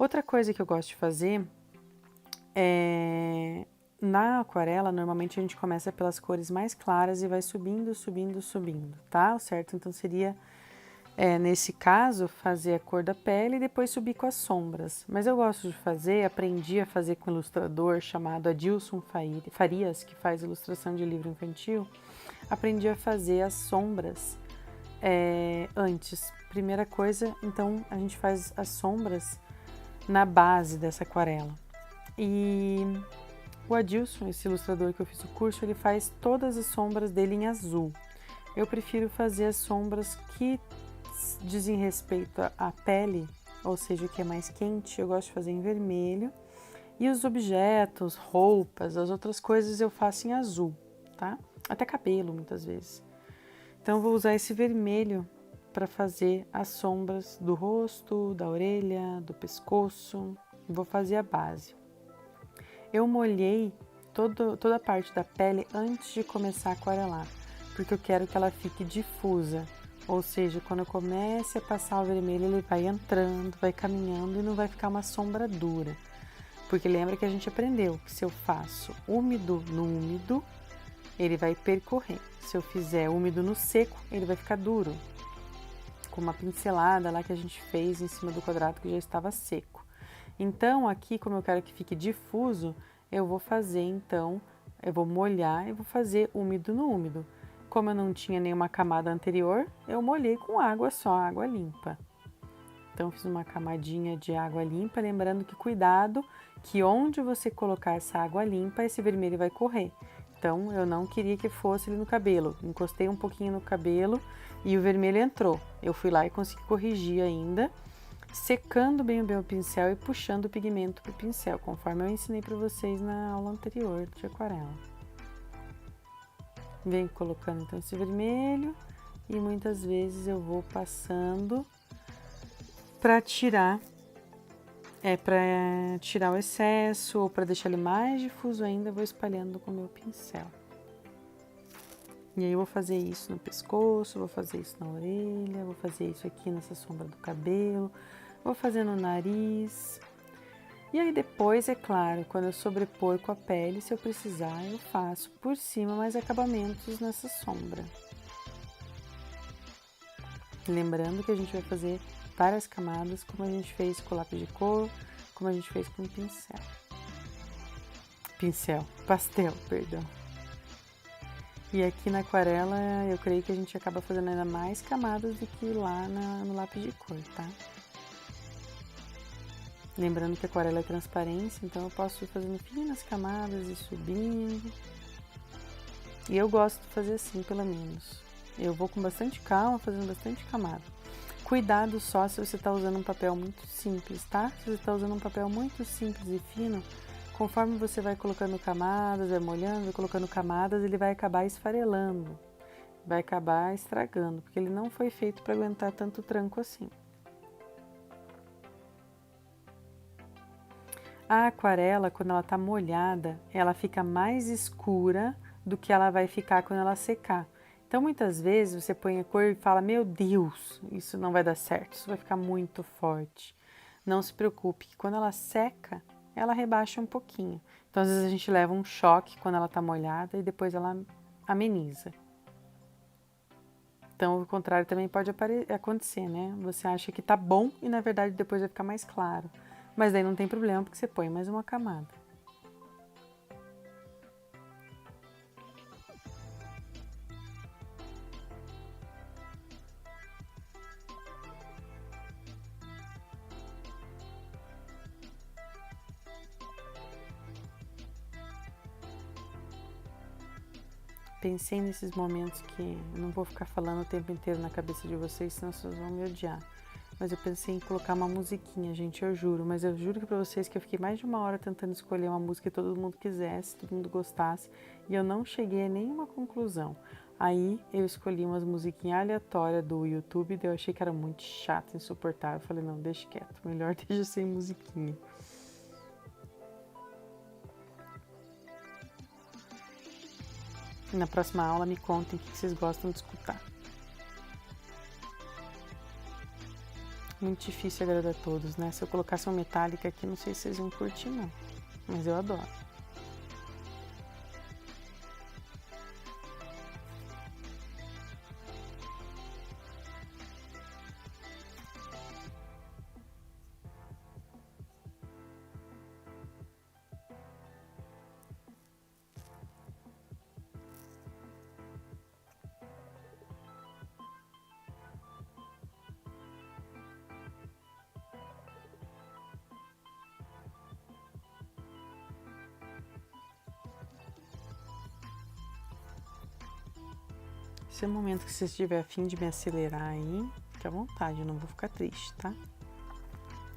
Outra coisa que eu gosto de fazer na aquarela, normalmente a gente começa pelas cores mais claras e vai subindo, subindo, subindo, tá? O certo então seria, nesse caso, fazer a cor da pele e depois subir com as sombras. Mas eu gosto de fazer, aprendi a fazer com um ilustrador chamado Adilson Farias, que faz ilustração de livro infantil. Aprendi a fazer as sombras antes. Primeira coisa, então, a gente faz as sombras na base dessa aquarela. E o Adilson, esse ilustrador que eu fiz o curso, ele faz todas as sombras dele em azul. Eu prefiro fazer as sombras que dizem respeito à pele, ou seja, o que é mais quente, eu gosto de fazer em vermelho. E os objetos, roupas, as outras coisas eu faço em azul, tá? Até cabelo, muitas vezes. Então, eu vou usar esse vermelho para fazer as sombras do rosto, da orelha, do pescoço. Vou fazer a base. Eu molhei toda a parte da pele antes de começar a aquarelar, porque eu quero que ela fique difusa. Ou seja, quando eu comece a passar o vermelho, ele vai entrando, vai caminhando e não vai ficar uma sombra dura. Porque lembra que a gente aprendeu que se eu faço úmido no úmido, ele vai percorrer. Se eu fizer úmido no seco, ele vai ficar duro. Com uma pincelada lá que a gente fez em cima do quadrado que já estava seco. Então, aqui, como eu quero que fique difuso, eu vou fazer, então, eu vou molhar e vou fazer úmido no úmido. Como eu não tinha nenhuma camada anterior, eu molhei com água só, água limpa. Então, fiz uma camadinha de água limpa, lembrando que cuidado, que onde você colocar essa água limpa, esse vermelho vai correr. Então, eu não queria que fosse ali no cabelo. Encostei um pouquinho no cabelo e o vermelho entrou. Eu fui lá e consegui corrigir ainda, secando bem o pincel e puxando o pigmento para o pincel, conforme eu ensinei para vocês na aula anterior de aquarela. Venho colocando então esse vermelho e muitas vezes eu vou passando para tirar o excesso ou para deixar ele mais difuso ainda, eu vou espalhando com o meu pincel. E aí eu vou fazer isso no pescoço, vou fazer isso na orelha, vou fazer isso aqui nessa sombra do cabelo, vou fazer no nariz. E aí depois, é claro, quando eu sobrepor com a pele, se eu precisar, eu faço por cima mais acabamentos nessa sombra. Lembrando que a gente vai fazer várias camadas, como a gente fez com lápis de cor, como a gente fez com pastel, perdão. E aqui na aquarela, eu creio que a gente acaba fazendo ainda mais camadas do que lá no lápis de cor, tá? Lembrando que a aquarela é transparência, então eu posso ir fazendo finas camadas e subindo. E eu gosto de fazer assim, pelo menos. Eu vou com bastante calma, fazendo bastante camada. Cuidado só se você está usando um papel muito simples, tá? Se você está usando um papel muito simples e fino, conforme você vai colocando camadas, vai molhando, vai colocando camadas, ele vai acabar esfarelando, vai acabar estragando, porque ele não foi feito para aguentar tanto tranco assim. A aquarela, quando ela está molhada, ela fica mais escura do que ela vai ficar quando ela secar. Então, muitas vezes você põe a cor e fala, meu Deus, isso não vai dar certo, isso vai ficar muito forte. Não se preocupe, que quando ela seca, ela rebaixa um pouquinho. Então, às vezes a gente leva um choque quando ela está molhada e depois ela ameniza. Então, o contrário também pode acontecer, né? Você acha que tá bom e, na verdade, depois vai ficar mais claro. Mas daí não tem problema, porque você põe mais uma camada. Pensei nesses momentos que eu não vou ficar falando o tempo inteiro na cabeça de vocês, senão vocês vão me odiar. Mas eu pensei em colocar uma musiquinha, gente, eu juro. Mas eu juro que pra vocês que eu fiquei mais de uma hora tentando escolher uma música que todo mundo quisesse, todo mundo gostasse. E eu não cheguei a nenhuma conclusão. Aí eu escolhi umas musiquinhas aleatórias do YouTube, daí eu achei que era muito chato, insuportável. Eu falei, não, deixa quieto, melhor deixa sem musiquinha. E na próxima aula me contem o que vocês gostam de escutar. Muito difícil agradar a todos, né? Se eu colocasse uma metálica aqui, não sei se vocês iam curtir, não. Mas eu adoro. Se é o momento que você estiver a fim de me acelerar aí, fique à vontade, eu não vou ficar triste, tá?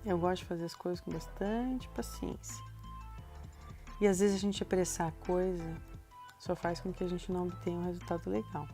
Eu gosto de fazer as coisas com bastante paciência. E às vezes a gente apressar a coisa só faz com que a gente não obtenha um resultado legal.